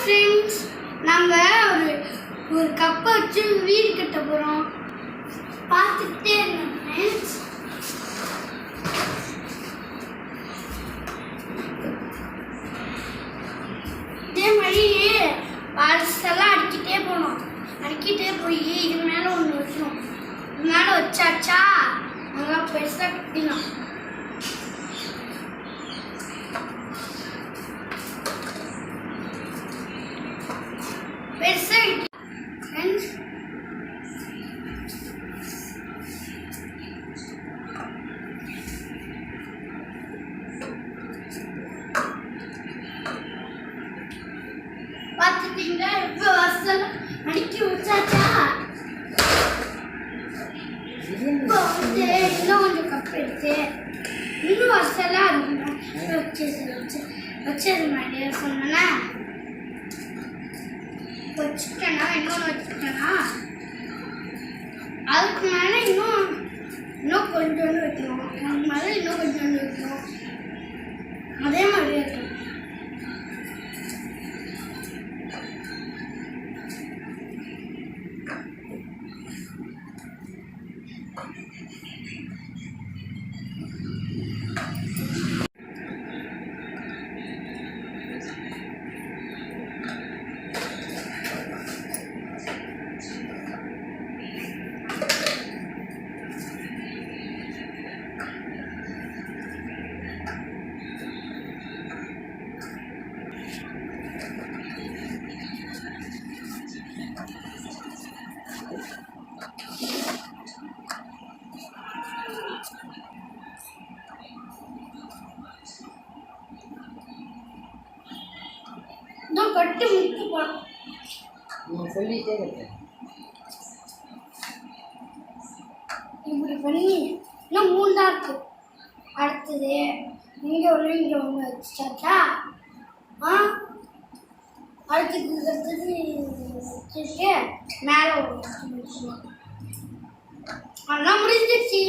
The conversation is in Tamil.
ஃப்ரெண்ட்ஸ், நம்ம ஒரு கப்பை வச்சு வீடு கட்ட போகிறோம். பார்த்துக்கிட்டே இருந்தோம் ஃப்ரெண்ட்ஸ். இதே மாதிரி பழசெல்லாம் அடிக்கிட்டே போனோம். அடிக்கிட்டே போய் இது மேலே ஒன்று வைக்கணும். இது மேலே வச்சாச்சா நல்லா பெருசாக கட்டினோம். பெருசாக ஃப்ரெண்ட்ஸ் பார்த்துட்டீங்களா? இப்போ வாசல் அடிக்கி வச்சாச்சா? இப்போ வந்து இன்னும் கொஞ்சம் கப் எடுத்து இன்னும் வாசலாக வச்சது மாதிரி சொன்னேன்னா வச்சுட்டேன்னா இன்னொன்று வச்சுட்டேன்னா அதுக்கு மேலே இன்னும் கொஞ்சோண்டு வைக்கணும். அதுக்கு மேலே இன்னும் கொஞ்சோண்டு வைக்கணும். அதே மாதிரி இருக்கும். கட்டி முடிச்சு போகணும். சொல்லிட்டே இருக்கேன். இப்படி பண்ணி இன்னும் 3 தான் இருக்கு. அடுத்தது இங்கே ஒன்று வச்சாச்சா? அடுத்தது வச்சுட்டு மேலே ஒன்று வச்சு முடிச்சுக்கலாம். அதெல்லாம் முடிஞ்சிருச்சு.